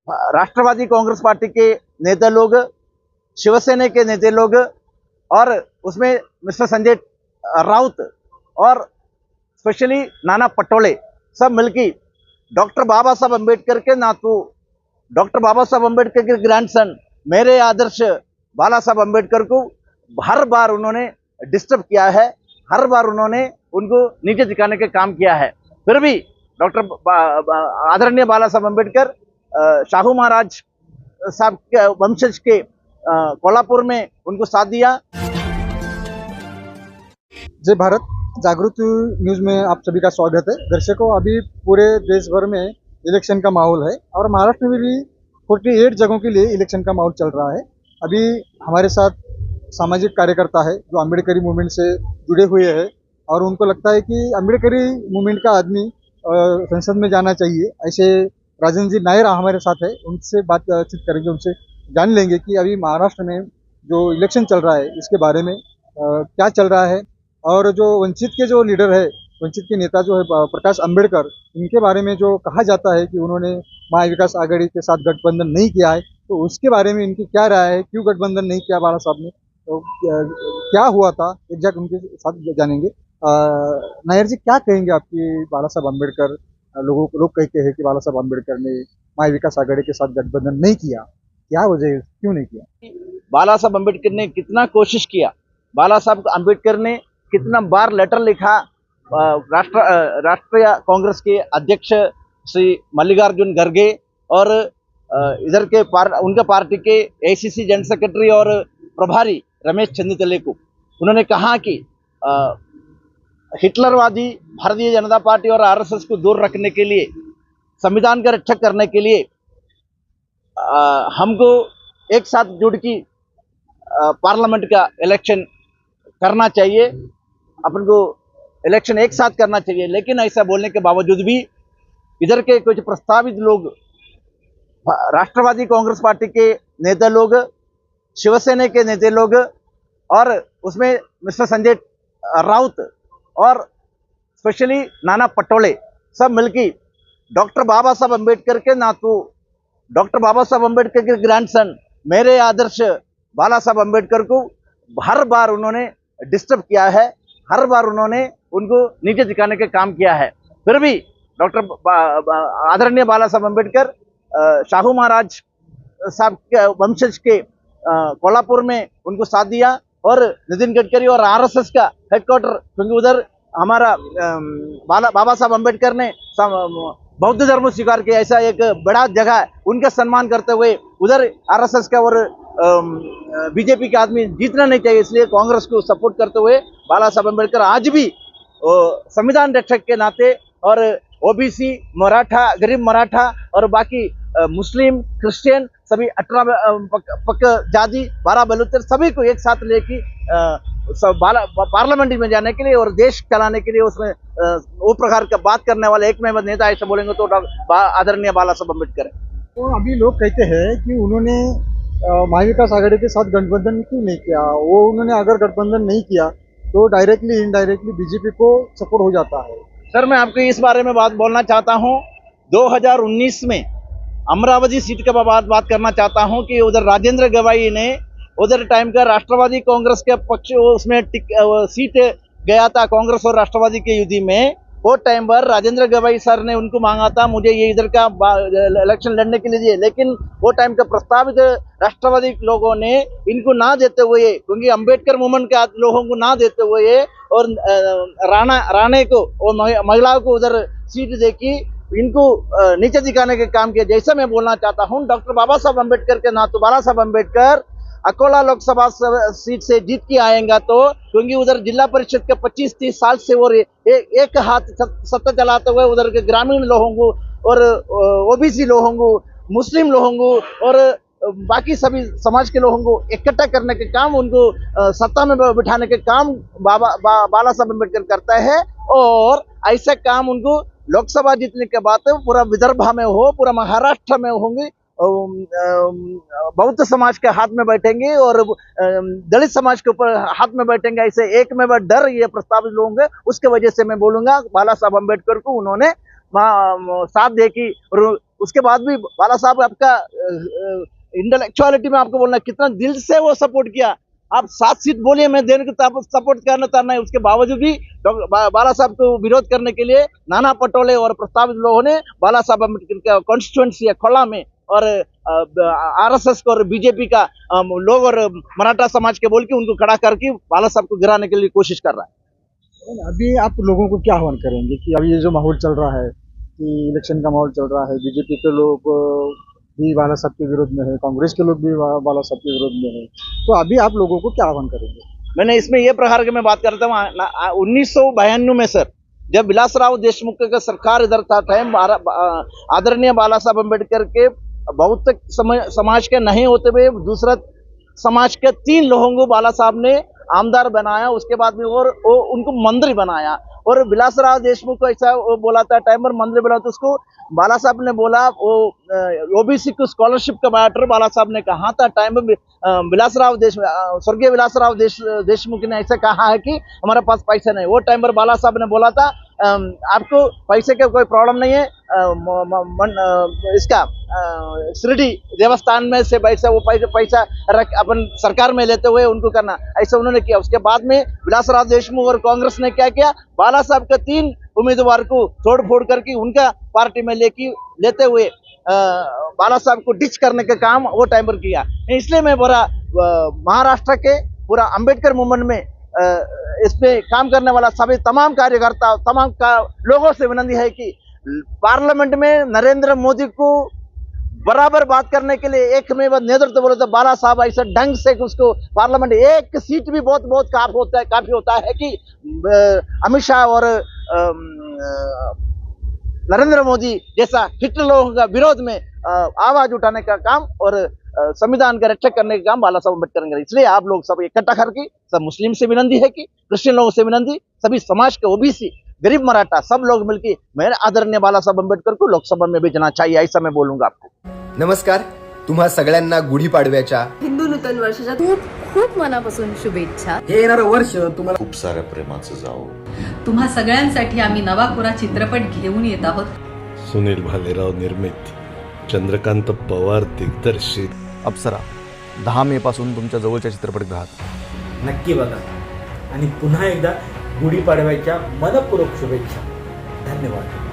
राष्ट्रवादी Congress party के नेता लोग, शिवसेना के नेता लोग और उसमें मिस्टर संजय राउत और स्पेशली नाना पटोले सब मिलकर डॉक्टर बाबा साहब अम्बेडकर के नातू, डॉक्टर बाबा साहब अम्बेडकर के ग्रैंडसन मेरे आदर्श बाला साहब अम्बेडकर को हर बार उन्होंने डिस्टर्ब किया है, हर बार उन्होंने उनको नीचे दिखाने के काम किया है। फिर भी डॉक्टर आदरणीय बाला साहब अम्बेडकर शाहू महाराज साहब के वंशज के कोल्हापुर में उनको साथ दिया। जय भारत जागृति न्यूज में आप सभी का स्वागत है। दर्शकों, अभी पूरे देश भर में इलेक्शन का माहौल है और महाराष्ट्र में भी 48 जगहों के लिए इलेक्शन का माहौल चल रहा है। अभी हमारे साथ सामाजिक कार्यकर्ता है जो अम्बेडकरी मूवमेंट से जुड़े हुए हैं और उनको लगता है कि अम्बेडकरी मूवमेंट का आदमी संसद में जाना चाहिए। ऐसे राजन जी नायर हमारे साथ है, उनसे बातचीत करेंगे, उनसे जान लेंगे कि अभी महाराष्ट्र में जो इलेक्शन चल रहा है इसके बारे में क्या चल रहा है और जो वंचित के जो लीडर है, वंचित के नेता जो है प्रकाश अम्बेडकर, इनके बारे में जो कहा जाता है कि उन्होंने महाविकास आघाड़ी के साथ गठबंधन नहीं किया है, तो उसके बारे में इनकी क्या राय है, क्यों गठबंधन नहीं किया बाला साहब ने, तो क्या हुआ था एग्जैक्ट उनके साथ जानेंगे। नायर जी, क्या कहेंगे आपकी बाला साहब अम्बेडकर, लोग कहते हैं कि बाला साहब अम्बेडकर ने महाविकास आघाड़ी के साथ गठबंधन नहीं किया, क्या वजह है, क्यों नहीं किया? बाला साहब अम्बेडकर ने कितना कोशिश किया, बाला साहब अम्बेडकर ने कितना बार लेटर लिखा राष्ट्रीय कांग्रेस के अध्यक्ष श्री मल्लिकार्जुन खड़गे और इधर के उनके पार्टी के एसीसी जनरल सेक्रेटरी और प्रभारी रमेश चंद्रतले को। उन्होंने कहा कि हिटलरवादी भारतीय जनता पार्टी और आरएसएस को दूर रखने के लिए, संविधान का रक्षा करने के लिए हमको एक साथ जुड़ की पार्लियामेंट का इलेक्शन करना चाहिए, अपन को इलेक्शन एक साथ करना चाहिए। लेकिन ऐसा बोलने के बावजूद भी इधर के कुछ प्रस्तावित लोग, राष्ट्रवादी कांग्रेस पार्टी के नेता लोग, शिवसेना के नेता लोग और उसमें मिस्टर संजय राउत और स्पेशली नाना पटोले सब मिलकर डॉक्टर बाबा साहब अम्बेडकर के नातू, डॉक्टर बाबा साहब अम्बेडकर के ग्रैंडसन मेरे आदर्श बाला साहब अम्बेडकर को हर बार उन्होंने डिस्टर्ब किया है, हर बार उन्होंने उनको नीचे दिखाने के काम किया है। फिर भी डॉक्टर आदरणीय बाला साहब अम्बेडकर शाहू महाराज साहब के वंशज के कोल्हापुर में उनको साथ दिया और नितिन गडकरी और आरएसएस का हेडक्वार्टर, क्योंकि उधर हमारा बाबा साहब अम्बेडकर ने बौद्ध धर्म स्वीकार किया, ऐसा एक बड़ा जगह है, उनका सम्मान करते हुए उधर आरएसएस का और बीजेपी के आदमी जीतना नहीं चाहिए, इसलिए कांग्रेस को सपोर्ट करते हुए बाला साहब अम्बेडकर आज भी संविधान रक्षक के नाते और ओबीसी, मराठा, गरीब मराठा और बाकी मुस्लिम, क्रिश्चियन सभी 18 पक जाति, 12 बलूचिस्तान सभी को एक साथ लेके पार्लियामेंट में जाने के लिए और देश चलाने के लिए उसमें वो प्रकार का बात करने वाले एक में नेता ऐसा बोलेंगे तो आदरणीय बाला साहब अम्बेडकर है। तो अभी लोग कहते हैं कि उन्होंने महाविकास आघाड़ी के साथ गठबंधन क्यों नहीं किया। वो उन्होंने अगर गठबंधन नहीं किया तो डायरेक्टली इनडायरेक्टली बीजेपी को सपोर्ट हो जाता है। सर, मैं आपको इस बारे में बात बोलना चाहता हूँ। 2019 में अमरावती सीट का बात करना चाहता हूँ कि उधर राजेंद्र गवाई ने उधर टाइम का राष्ट्रवादी कांग्रेस के पक्ष उसमें सीट गया था, कांग्रेस और राष्ट्रवादी के युद्ध में। वो टाइम पर राजेंद्र गवाई सर ने उनको मांगा था मुझे ये इधर का इलेक्शन लड़ने के लिए, लेकिन वो टाइम का प्रस्तावित राष्ट्रवादी लोगों ने इनको ना देते हुए, क्योंकि अंबेडकर मूवमेंट के लोगों को ना देते हुए और राणे को और महिलाओं को उधर सीट देके इनको नीचे दिखाने के काम किया। जैसा मैं बोलना चाहता हूँ, डॉक्टर बाबा साहब अम्बेडकर के नातू बाला साहब अम्बेडकर अकोला लोकसभा सीट से जीत के आएगा, तो क्योंकि उधर जिला परिषद के 25-30 साल से वो एक हाथ सत्ता चलाते हुए उधर के ग्रामीण लोगों को और ओबीसी लोगों को, मुस्लिम लोगों को और बाकी सभी समाज के लोगों को इकट्ठा करने के काम, उनको सत्ता में बिठाने के काम बाला साहब अम्बेडकर करता है। और ऐसा काम उनको लोकसभा जीतने के बाद पूरा विदर्भ में हो, पूरा महाराष्ट्र में होंगे, बौद्ध समाज के हाथ में बैठेंगे और दलित समाज के ऊपर हाथ में बैठेंगे। ऐसे एक में वह डर ये प्रस्तावित लोग हैं, उसके वजह से मैं बोलूंगा बाला साहब अम्बेडकर को उन्होंने साथ दे की उसके बाद भी बाला साहब आपका इंटेलेक्चुअलिटी में आपको बोलना कितना दिल से वो सपोर्ट किया। आप 7 सीट बोलिए मैं देने को सपोर्ट करना चाहना है, उसके बावजूद भी बाला साहब को विरोध करने के लिए नाना पटोले और प्रस्तावित लोगों ने बाला साहब अम्बेडकर का कॉन्स्टिट्यूएंसी है खोला में और आरएसएस को और बीजेपी का लोग और मराठा समाज के बोल के उनको खड़ा करके बाला साहब को गिराने के लिए कोशिश कर रहा है। अभी आप लोगों को क्या आह्वान करेंगे कि अभी ये जो माहौल चल रहा है कि इलेक्शन का माहौल चल रहा है, बीजेपी के लोग भी बाला साहब के विरोध में है, कांग्रेस के लोग भी बाला साहब के विरोध में है, तो अभी आप लोगों को क्या आह्वान करेंगे? मैंने इसमें यह प्रकार के मैं बात करता हूँ 1992 में सर, जब विलासराव देशमुख का सरकार इधर था टाइम आदरणीय बाला साहब अम्बेडकर के बहुतक समाज के नहीं होते हुए दूसरा समाज के 3 लोगों को बाला साहब ने आमदार बनाया, उसके बाद में और उनको मंत्री बनाया। और विलासराव देशमुख को ऐसा बोला था टाइम पर मंत्री बना, तो उसको बाला साहब ने बोला वो ओबीसी को स्कॉलरशिप का मैटर बाला साहब ने कहा था टाइम में। स्वर्गीय विलासराव देशमुख ने ऐसा कहा है कि हमारे पास पैसा नहीं। वो टाइम पर बाला साहब ने बोला था आपको पैसे का कोई प्रॉब्लम नहीं है, इसका शिरडी देवस्थान में से पैसा वो पैसा रख अपन सरकार में लेते हुए उनको करना, ऐसा उन्होंने किया। उसके बाद में विलासराव देशमुख और कांग्रेस ने क्या किया, बाला साहब के 3 उम्मीदवार को तोड़ फोड़ करके उनका पार्टी में लेते हुए बाला साहब को डिच करने का काम वो टाइम पर किया। इसलिए मैं पूरा महाराष्ट्र के पूरा अंबेडकर मूवमेंट में इस पे काम करने वाला सभी तमाम कार्यकर्ता लोगों से विनती है कि पार्लियामेंट में नरेंद्र मोदी को बराबर बात करने के लिए एक में नेतृत्व बोले तो बाला साहब ऐसा ढंग से उसको पार्लियामेंट एक सीट भी बहुत काफी होता है कि अमित शाह और नरेंद्र मोदी जैसा हिटलर लोगों का विरोध में आवाज उठाने का काम और संविधान का रक्षा करने का काम बाला साहब अम्बेडकर करेंगे। इसलिए आप लोग सब इकट्ठा करके सब मुस्लिम से विनती है कि क्रिश्चियन लोगों से विनती, सभी समाज के ओबीसी गरीब मराठा सब लोग मिलकर मेरे आदरणीय बाला साहब अम्बेडकर को लोकसभा में भेजना चाहिए, ऐसा मैं बोलूंगा आपको। नमस्कार, तुम्हा सगळ्यांना गुढीपाडव्याच्या हिंदू नूतन वर्षाच्या खूप खूप मनापासून शुभेच्छा। हे येणारं वर्ष तुम्हाला खूप साऱ्या प्रेमाचं जावो। तुम्हा सगळ्यांसाठी आम्ही नवा कोरा चित्रपट घेऊन येत आहोत। सुनील भालेराव निर्मित, चंद्रकांत पवार दिग्दर्शित अप्सरा 10 मे पासून तुमच्या जवळच्या चित्रपटगृहात नक्की बघा आणि पुन्हा एकदा गुढीपाडव्याच्या मनपूर्वक शुभेच्छा। धन्यवाद।